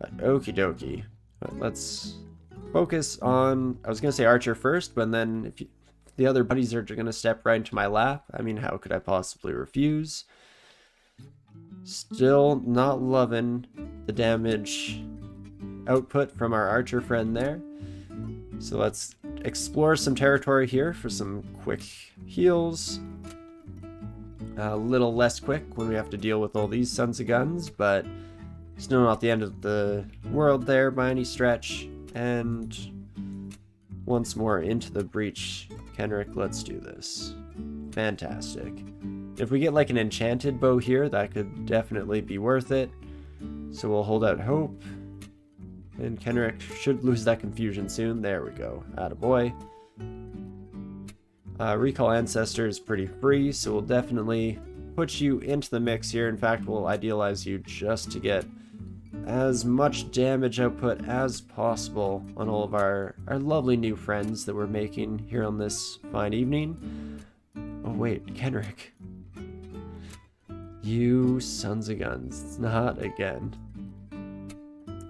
But okie dokie. But let's focus on, I was going to say archer first, but then if the other buddies are going to step right into my lap, I mean, how could I possibly refuse? Still not loving the damage output from our archer friend there. So let's explore some territory here for some quick heals. A little less quick when we have to deal with all these sons of guns, but still not the end of the world there by any stretch. And once more into the breach, Kenrick, let's do this. Fantastic. If we get like an enchanted bow here, that could definitely be worth it. So we'll hold out hope. And Kenrick should lose that confusion soon. There we go. Attaboy. Recall Ancestor is pretty free, so we'll definitely put you into the mix here. In fact, we'll idealize you just to get as much damage output as possible on all of our lovely new friends that we're making here on this fine evening. Oh wait, Kenrick. You sons of guns. Not again.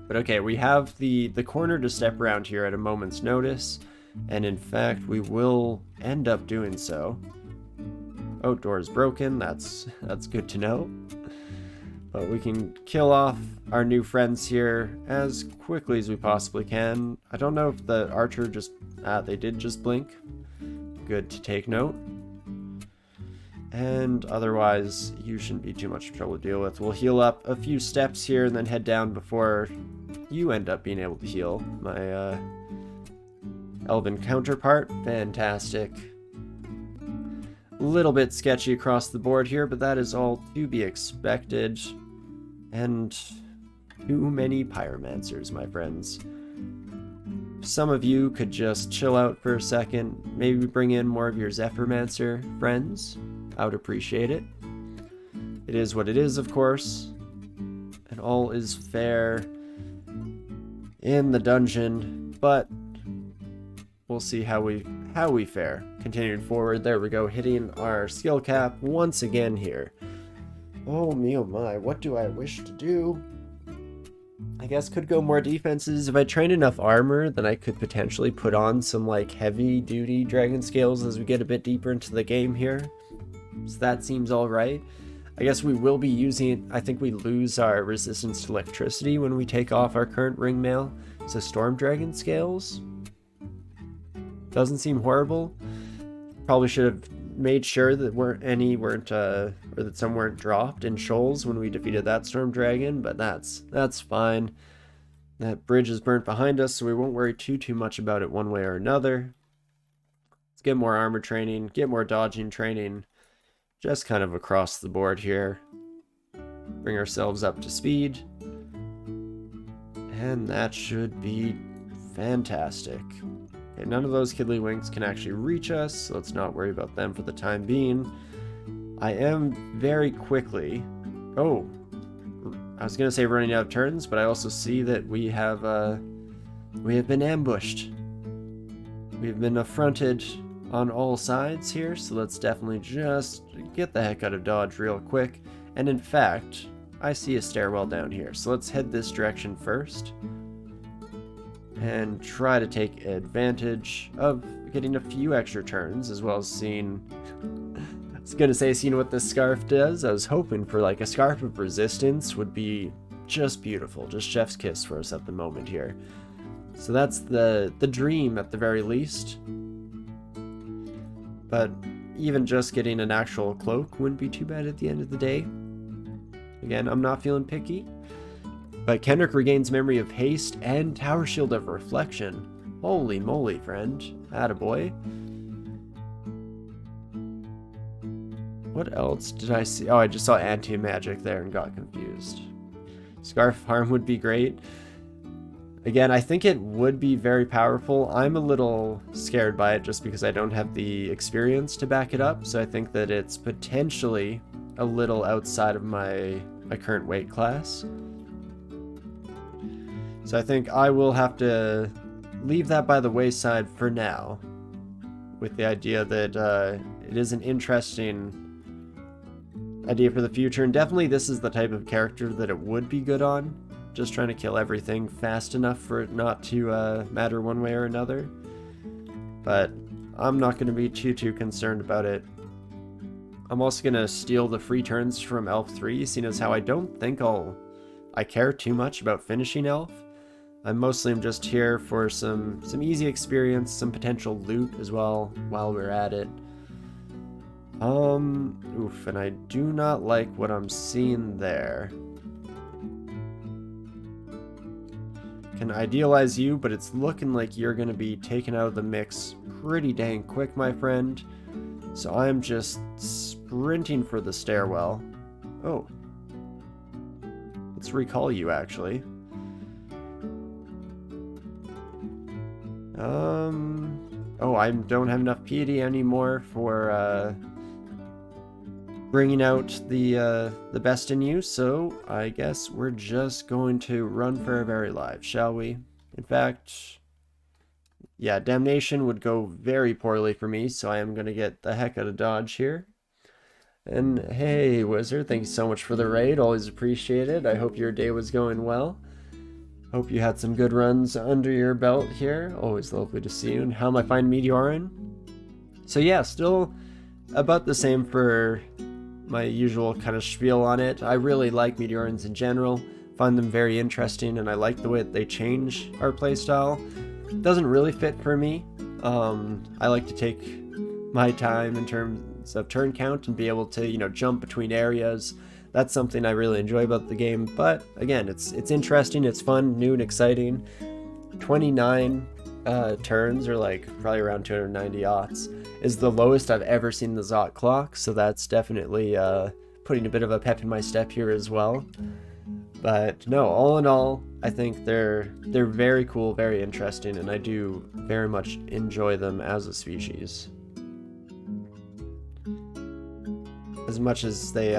But okay, we have the corner to step around here at a moment's notice, and in fact, we will end up doing so. Oh, door is broken. That's good to know. But we can kill off our new friends here as quickly as we possibly can. I don't know if the archer just... they did just blink. Good to take note. And otherwise, you shouldn't be too much trouble to deal with. We'll heal up a few steps here and then head down before you end up being able to heal. My elven counterpart. Fantastic. A little bit sketchy across the board here, but that is all to be expected. And too many pyromancers, my friends. Some of you could just chill out for a second, maybe bring in more of your Zephyrmancer friends. I would appreciate it. It is what it is, of course, and all is fair in the dungeon, but we'll see how we fare. Continuing forward, there we go, hitting our skill cap once again here. Oh me oh my, what do I wish to do? I guess could go more defenses. If I train enough armor, then I could potentially put on some like heavy duty dragon scales as we get a bit deeper into the game here. So that seems alright. I guess we will be using, I think we lose our resistance to electricity when we take off our current ring mail. So storm dragon scales doesn't seem horrible. Probably should have made sure that or that some weren't dropped in shoals when we defeated that storm dragon, but that's fine. That bridge is burnt behind us, so we won't worry too much about it one way or another. Let's get more armor training, get more dodging training, just kind of across the board here. Bring ourselves up to speed. And that should be fantastic. Okay, none of those Kiddlywinks can actually reach us, so let's not worry about them for the time being. I am very quickly... Oh, I was going to say running out of turns, but I also see that we have been ambushed. We've been affronted on all sides here, so let's definitely just get the heck out of dodge real quick. And in fact, I see a stairwell down here, so let's head this direction first and try to take advantage of getting a few extra turns, as well as seeing... I was gonna say seeing what this scarf does. I was hoping for like a scarf of resistance would be just beautiful, just chef's kiss for us at the moment here. So that's the dream at the very least. But even just getting an actual cloak wouldn't be too bad at the end of the day. Again, I'm not feeling picky. But Kenrick regains memory of haste and Tower Shield of Reflection. Holy moly, friend. Attaboy. What else did I see? Oh, I just saw anti-magic there and got confused. Scarf Farm would be great. Again, I think it would be very powerful. I'm a little scared by it just because I don't have the experience to back it up. So I think that it's potentially a little outside of my current weight class. So I think I will have to leave that by the wayside for now, with the idea that it is an interesting idea for the future. And definitely this is the type of character that it would be good on. just trying to kill everything fast enough for it not to matter one way or another. But I'm not going to be too concerned about it. I'm also going to steal the free turns from Elf 3, seeing as how I don't think I care too much about finishing Elf. I mostly am just here for some easy experience, some potential loot as well while we're at it. Oof, and I do not like what I'm seeing there. Can idealize you, but it's looking like you're going to be taken out of the mix pretty dang quick, my friend. So I'm just sprinting for the stairwell. Oh. Let's recall you, actually. Oh, I don't have enough piety anymore for, bringing out the best in you, so I guess we're just going to run for our very lives, shall we? In fact, yeah, Damnation would go very poorly for me, so I am going to get the heck out of Dodge here. And hey, Wizard, thanks so much for the raid, always appreciate it. I hope your day was going well. Hope you had some good runs under your belt here, always lovely to see you. And how am I finding Meteoran? So yeah, still about the same for my usual kind of spiel on it. I really like Meteorans in general, find them very interesting, and I like the way that they change our playstyle. It doesn't really fit for me. I like to take my time in terms of turn count and be able to, you know, jump between areas. That's something I really enjoy about the game, but again, it's interesting, it's fun, new and exciting. 29 turns, or like probably around 290 aughts, is the lowest I've ever seen the Zot clock, so that's definitely putting a bit of a pep in my step here as well. But no, all in all, I think they're very cool, very interesting, and I do very much enjoy them as a species. As much as they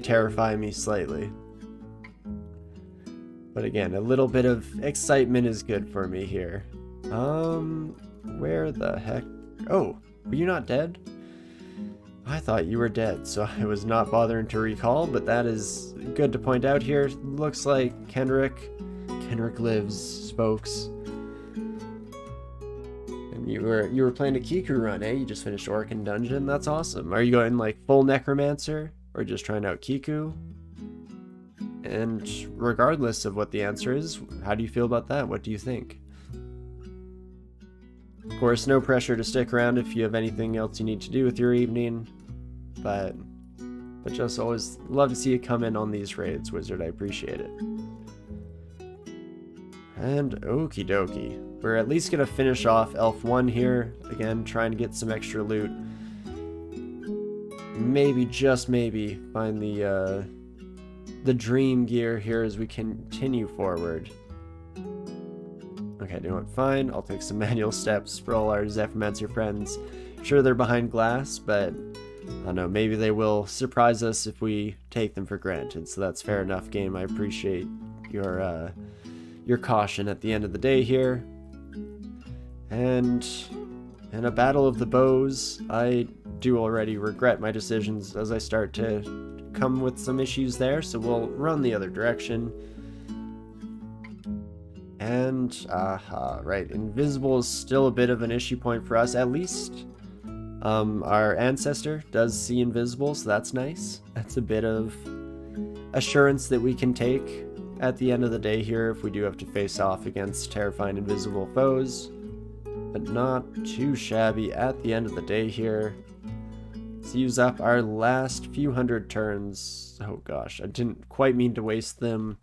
terrify me slightly. But again, a little bit of excitement is good for me here. Where the heck? Oh, were you not dead? I thought you were dead, so I was not bothering to recall, but that is good to point out here. Looks like Kenrick lives, spokes. And you were playing a Kiku run, eh? You just finished Orchan Dungeon? That's awesome. Are you going like full Necromancer? Or just trying out Kiku? And regardless of what the answer is, how do you feel about that? What do you think? Of course, no pressure to stick around if you have anything else you need to do with your evening, but just always love to see you come in on these raids, Wizard. I appreciate it. And okie dokie. We're at least going to finish off Elf 1 here. Again, trying to get some extra loot. Maybe, just maybe, find the dream gear here as we continue forward. Okay, doing it fine. I'll take some manual steps for all our Zephyrmancer friends. Sure, they're behind glass, but I don't know, maybe they will surprise us if we take them for granted. So that's fair enough, game. I appreciate your caution at the end of the day here. And in a battle of the bows, I do already regret my decisions as I start to come with some issues there, so we'll run the other direction. And, right, invisible is still a bit of an issue point for us, at least. Our ancestor does see invisible, so that's nice. That's a bit of assurance that we can take at the end of the day here if we do have to face off against terrifying invisible foes. But not too shabby at the end of the day here. Let's use up our last few hundred turns. Oh gosh, I didn't quite mean to waste them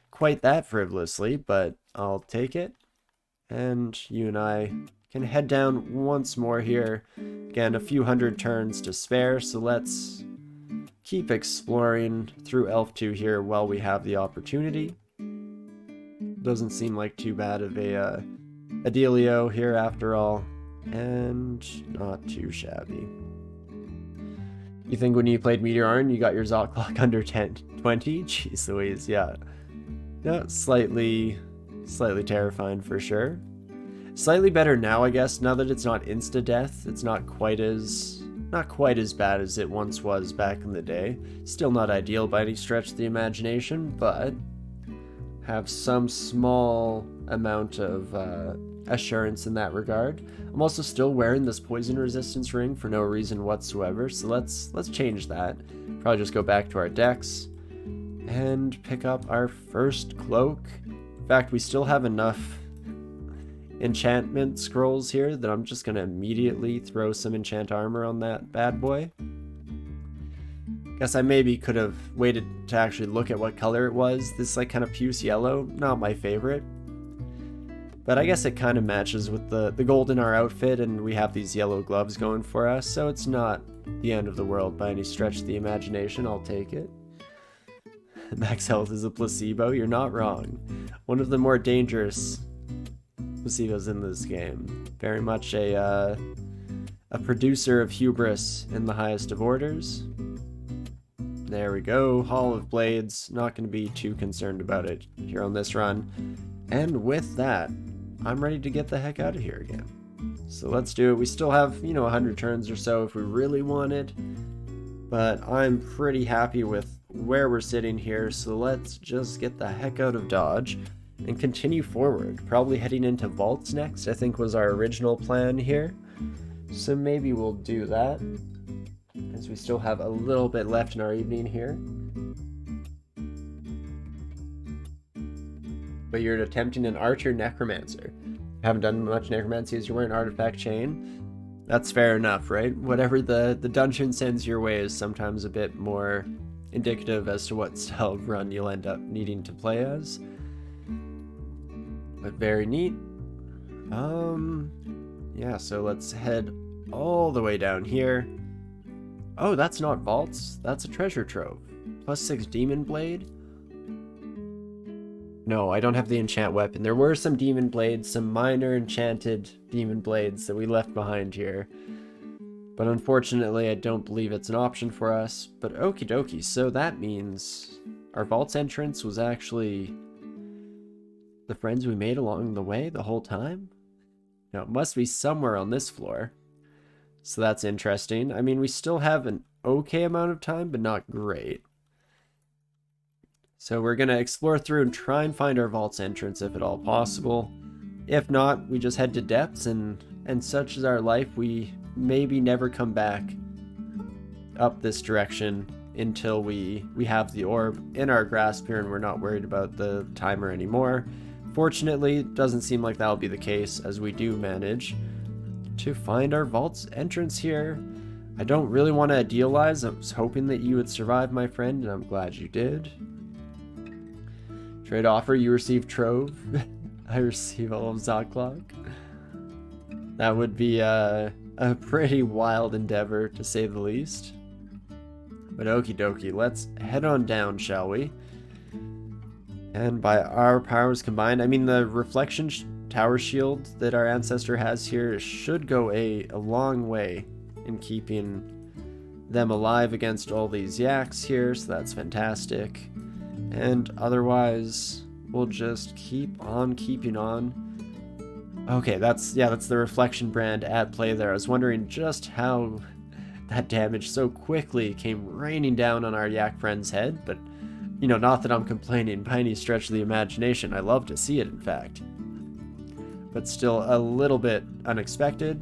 quite that frivolously, but I'll take it. And you and I can head down once more here. Again, a few hundred turns to spare, so let's keep exploring through Elf 2 here while we have the opportunity. Doesn't seem like too bad of a dealio here after all, and not too shabby. You think when you played Meteoran, you got your Zot clock under 1020? Jeez Louise, yeah. Yeah, slightly terrifying for sure. Slightly better now, I guess, now that it's not insta-death. It's not quite as bad as it once was back in the day. Still not ideal by any stretch of the imagination, but have some small amount of assurance in that regard. I'm also still wearing this poison resistance ring for no reason whatsoever, so let's change that. Probably just go back to our decks and pick up our first cloak. In fact, we still have enough enchantment scrolls here that I'm just gonna immediately throw some enchant armor on that bad boy. Guess I maybe could have waited to actually look at what color it was. This like kind of puce yellow, not my favorite. But I guess it kind of matches with the gold in our outfit, and we have these yellow gloves going for us, so it's not the end of the world by any stretch of the imagination. I'll take it. Max health is a placebo, you're not wrong. One of the more dangerous placebos in this game. Very much a producer of hubris in the highest of orders. There we go, Hall of Blades. Not going to be too concerned about it here on this run. And with that, I'm ready to get the heck out of here again. So let's do it. We still have, 100 turns or so if we really wanted. But I'm pretty happy with where we're sitting here, so let's just get the heck out of Dodge and continue forward. Probably heading into vaults next, I think was our original plan here. So maybe we'll do that, as we still have a little bit left in our evening here. But you're attempting an archer necromancer. Haven't done much necromancy as you were an artifact chain. That's fair enough, right? Whatever the dungeon sends your way is sometimes a bit more indicative as to what style of run you'll end up needing to play as. But very neat. Yeah, so let's head all the way down here. Oh, that's not vaults. That's a treasure trove. +6 demon blade. No, I don't have the enchant weapon. There were some demon blades, some minor enchanted demon blades that we left behind here. But unfortunately, I don't believe it's an option for us. But okie dokie, so that means our vault's entrance was actually the friends we made along the way the whole time? Now, it must be somewhere on this floor. So that's interesting. I mean, we still have an okay amount of time, but not great. So we're going to explore through and try and find our vault's entrance if at all possible. If not, we just head to depths, and such is our life. We maybe never come back up this direction until we have the orb in our grasp here and we're not worried about the timer anymore. Fortunately, it doesn't seem like that'll be the case, as we do manage to find our vault's entrance here. I don't really want to idealize. I was hoping that you would survive, my friend, and I'm glad you did. Trade offer, you receive Trove. I receive all of Zot Clock. That would be a pretty wild endeavor, to say the least. But okie dokie, let's head on down, shall we? And by our powers combined, I mean the reflection tower shield that our ancestor has here should go a long way in keeping them alive against all these yaks here, so that's fantastic. And otherwise, we'll just keep on keeping on. Okay, that's the reflection brand at play there. I was wondering just how that damage so quickly came raining down on our yak friend's head, but not that I'm complaining by any stretch of the imagination. I love to see it, in fact. But still a little bit unexpected.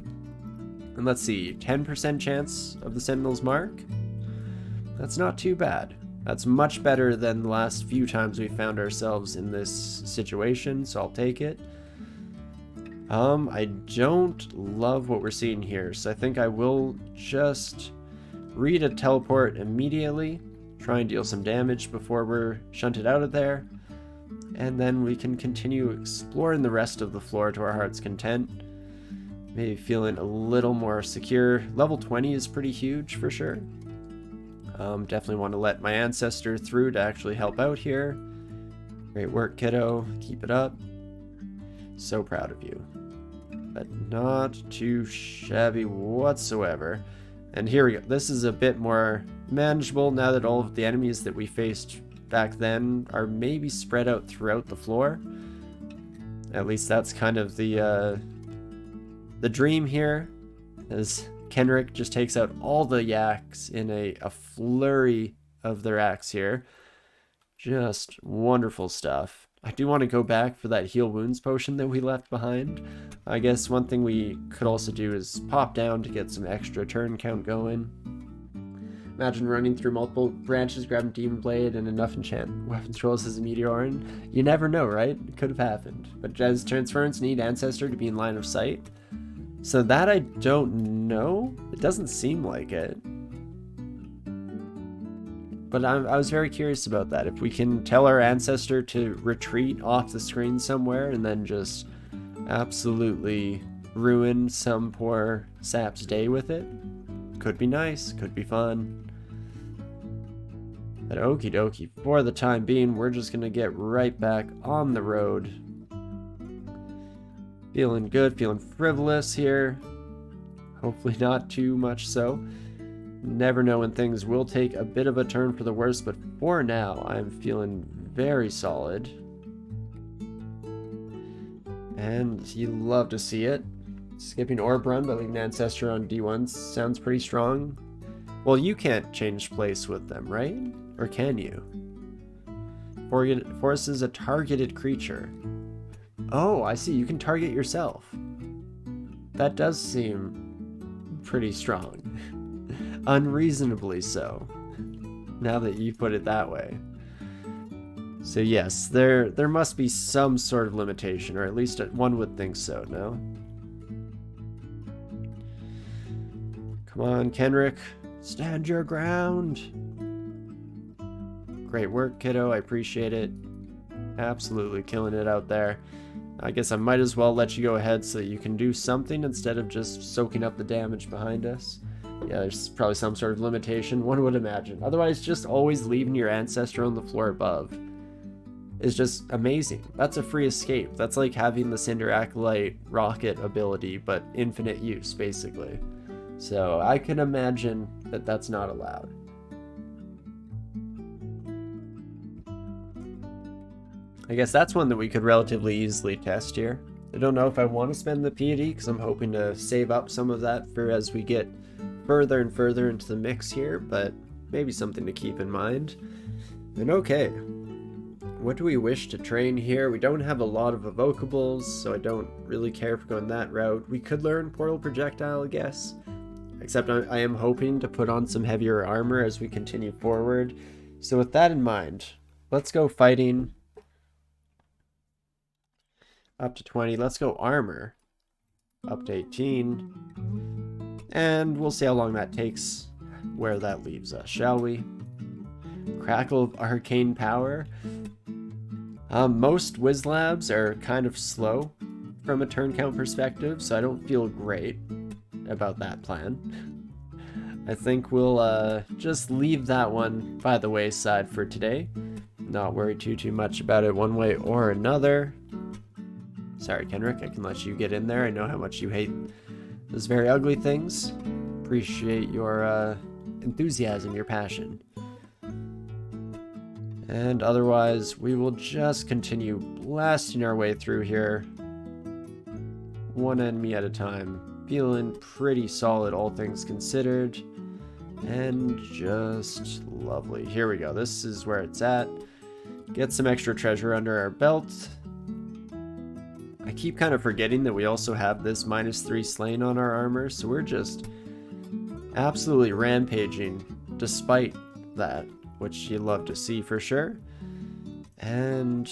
And let's see, 10% chance of the Sentinel's mark? That's not too bad. That's much better than the last few times we found ourselves in this situation, so I'll take it. I don't love what we're seeing here, so I think I will just read a teleport immediately, try and deal some damage before we're shunted out of there, and then we can continue exploring the rest of the floor to our heart's content. Maybe feeling a little more secure. Level 20 is pretty huge for sure. Definitely want to let my ancestor through to actually help out here. Great work, kiddo. Keep it up. So proud of you. But not too shabby whatsoever. And here we go. This is a bit more manageable now that all of the enemies that we faced back then are maybe spread out throughout the floor. At least that's kind of the dream here, as Kenrick just takes out all the yaks in a flurry of their axe here. Just wonderful stuff. I do want to go back for that heal wounds potion that we left behind. I guess one thing we could also do is pop down to get some extra turn count going. Imagine running through multiple branches, grabbing Demon Blade and enough enchant weapons rolls as a Meteoran. You never know, right? It could have happened. But does Transference need Ancestor to be in line of sight? So that I don't know. It doesn't seem like it. But I was very curious about that. If we can tell our Ancestor to retreat off the screen somewhere and then just absolutely ruin some poor sap's day with it, could be nice, could be fun. But okie dokie, for the time being, we're just gonna get right back on the road. Feeling good, feeling frivolous here. Hopefully not too much so. Never know when things will take a bit of a turn for the worse, but for now, I'm feeling very solid. And you love to see it. Skipping Orb Run but leaving Ancestor on D1 sounds pretty strong. Well, you can't change place with them, right? Or can you? Forces a targeted creature. Oh, I see. You can target yourself. That does seem pretty strong. Unreasonably so, now that you put it that way. So yes, there must be some sort of limitation, or at least one would think so, no? Come on, Kenrick. Stand your ground. Great work, kiddo. I appreciate it. Absolutely killing it out there. I guess I might as well let you go ahead so that you can do something instead of just soaking up the damage behind us. Yeah, there's probably some sort of limitation, one would imagine. Otherwise, just always leaving your Ancestor on the floor above is just amazing. That's a free escape. That's like having the Cinder Acolyte rocket ability, but infinite use, basically. So I can imagine that that's not allowed. I guess that's one that we could relatively easily test here. I don't know if I want to spend the piety, because I'm hoping to save up some of that for as we get further and further into the mix here, but maybe something to keep in mind. And okay, what do we wish to train here? We don't have a lot of evocables, so I don't really care for going that route. We could learn Portal Projectile, I guess, except I am hoping to put on some heavier armor as we continue forward. So with that in mind, let's go fighting up to 20. Let's go armor up to 18. And we'll see how long that takes, where that leaves us, shall we? Crackle of Arcane Power. Most Wizlabs are kind of slow from a turn count perspective, so I don't feel great about that plan. I think we'll just leave that one by the wayside for today. Not worry too much about it one way or another. Sorry, Kenrick, I can let you get in there. I know how much you hate those very ugly things. Appreciate your enthusiasm, your passion. And otherwise, we will just continue blasting our way through here. One enemy at a time. Feeling pretty solid, all things considered. And just lovely. Here we go. This is where it's at. Get some extra treasure under our belt. I keep kind of forgetting that we also have this -3 slain on our armor, so we're just absolutely rampaging despite that, which you love to see for sure. And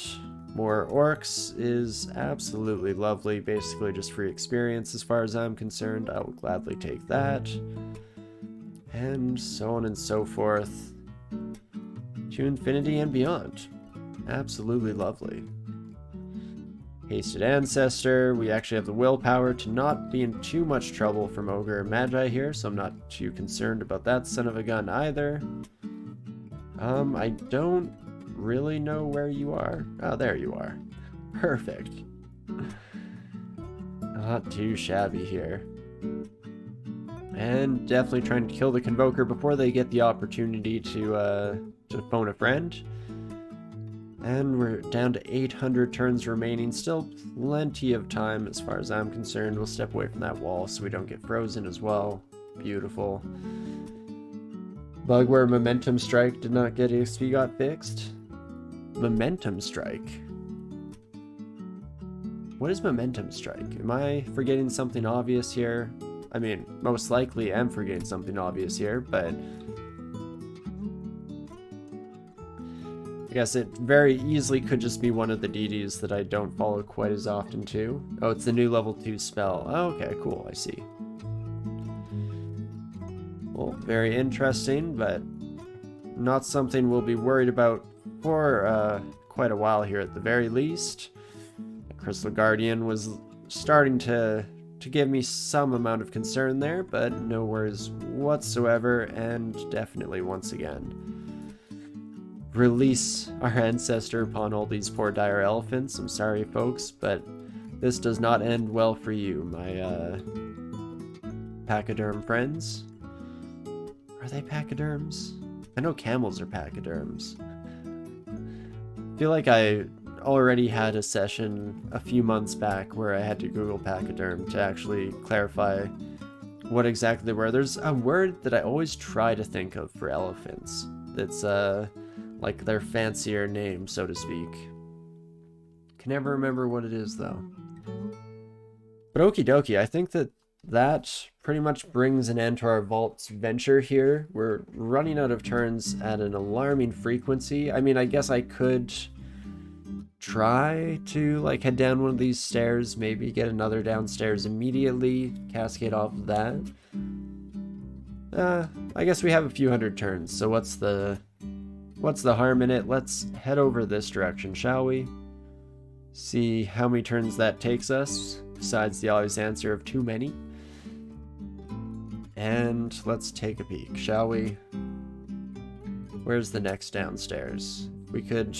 more orcs is absolutely lovely, basically just free experience as far as I'm concerned. I will gladly take that. And so on and so forth to infinity and beyond. Absolutely lovely. Hasted Ancestor. We actually have the willpower to not be in too much trouble from Ogre and Magi here, so I'm not too concerned about that son of a gun either. I don't really know where you are. Oh, there you are. Perfect. Not too shabby here. And definitely trying to kill the Convoker before they get the opportunity to phone a friend. And we're down to 800 turns remaining. Still plenty of time as far as I'm concerned. We'll step away from that wall so we don't get frozen as well. Beautiful. Bug where Momentum Strike did not get XP got fixed. Momentum Strike. What is Momentum Strike? Am I forgetting something obvious here? I mean, most likely I'm forgetting something obvious here, but I guess it very easily could just be one of the deities that I don't follow quite as often too. Oh, it's the new level 2 spell. Oh, okay, cool, I see. Well, very interesting, but not something we'll be worried about for quite a while here at the very least. Crystal Guardian was starting to give me some amount of concern there, but no worries whatsoever, and definitely once again release our ancestor upon all these poor dire elephants. I'm sorry folks, but this does not end well for you, my pachyderm friends. Are they pachyderms? I know camels are pachyderms. I feel like I already had a session a few months back where I had to Google pachyderm to actually clarify what exactly they were. There's a word that I always try to think of for elephants that's like their fancier name, so to speak. Can never remember what it is though. But okie dokie, I think that pretty much brings an end to our Vault's venture here. We're running out of turns at an alarming frequency. I mean, I guess I could try to like head down one of these stairs, maybe get another downstairs immediately, cascade off of that. I guess we have a few hundred turns, so what's the harm in it? Let's head over this direction, shall we? See how many turns that takes us, besides the obvious answer of too many. And let's take a peek, shall we? Where's the next downstairs? We could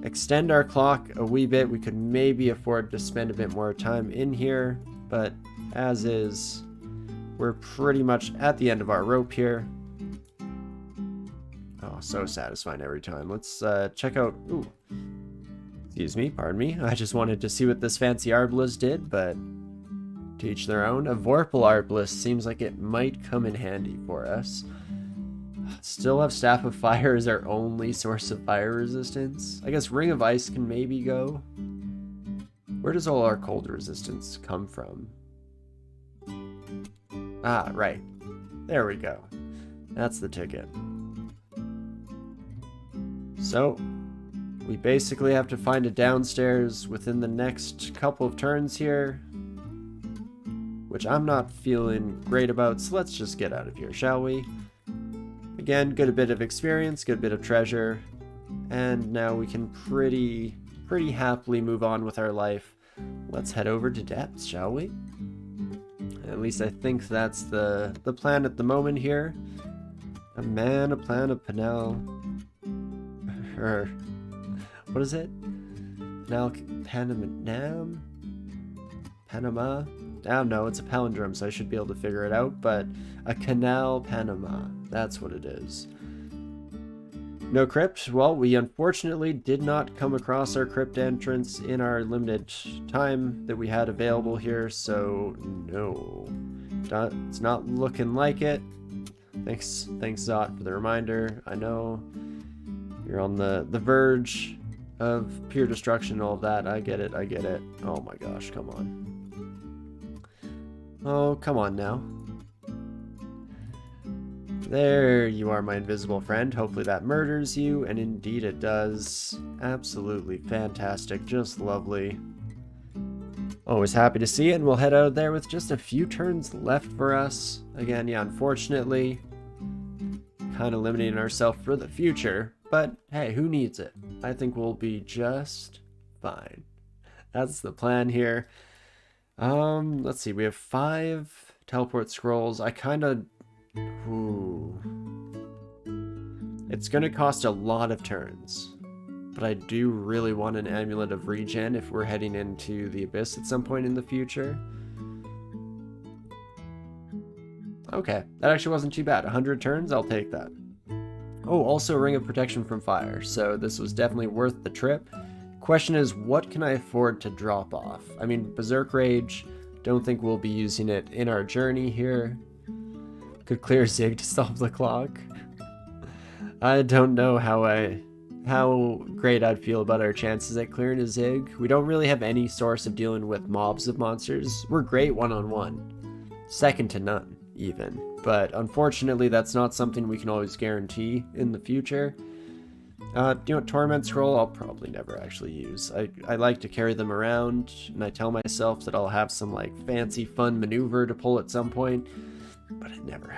extend our clock a wee bit. We could maybe afford to spend a bit more time in here, but as is, we're pretty much at the end of our rope here. Oh, so satisfying every time. Let's check out... Ooh. Excuse me, pardon me. I just wanted to see what this fancy Arbalest did, but to each their own. A Vorpal Arbalest seems like it might come in handy for us. Still have Staff of Fire as our only source of fire resistance. I guess Ring of Ice can maybe go. Where does all our cold resistance come from? Ah, right. There we go. That's the ticket. So, we basically have to find a downstairs within the next couple of turns here, which I'm not feeling great about, so let's just get out of here, shall we? Again, get a bit of experience, get a bit of treasure, and now we can pretty happily move on with our life. Let's head over to depths, shall we? At least I think that's the plan at the moment here. A man, a plan, a panel. Or what is it? Panama? I don't know, it's a palindrome, so I should be able to figure it out, but a canal Panama, that's what it is. No crypt? Well, we unfortunately did not come across our crypt entrance in our limited time that we had available here, so no. It's not looking like it. Thanks Zot for the reminder. I know you're on the verge of pure destruction and all of that. I get it. Oh my gosh, come on. Oh, come on now. There you are, my invisible friend. Hopefully that murders you, and indeed it does. Absolutely fantastic, just lovely. Always happy to see it, and we'll head out there with just a few turns left for us. Again, yeah, unfortunately, kind of limiting ourselves for the future, but hey, who needs it? I think we'll be just fine. That's the plan here. Let's see, we have 5 teleport scrolls. I kind of... Ooh. It's gonna cost a lot of turns, but I do really want an Amulet of Regen if we're heading into the Abyss at some point in the future. Okay, that actually wasn't too bad. 100 turns, I'll take that. Oh, also Ring of Protection from Fire, so this was definitely worth the trip. Question is, what can I afford to drop off? I mean, Berserk Rage, don't think we'll be using it in our journey here. Could clear Zig to stop the clock. I don't know how I how great I'd feel about our chances at clearing a Zig. We don't really have any source of dealing with mobs of monsters. We're great one-on-one. Second to none, even. But unfortunately, that's not something we can always guarantee in the future. Torment Scroll I'll probably never actually use. I like to carry them around, and I tell myself that I'll have some like fancy fun maneuver to pull at some point, but it never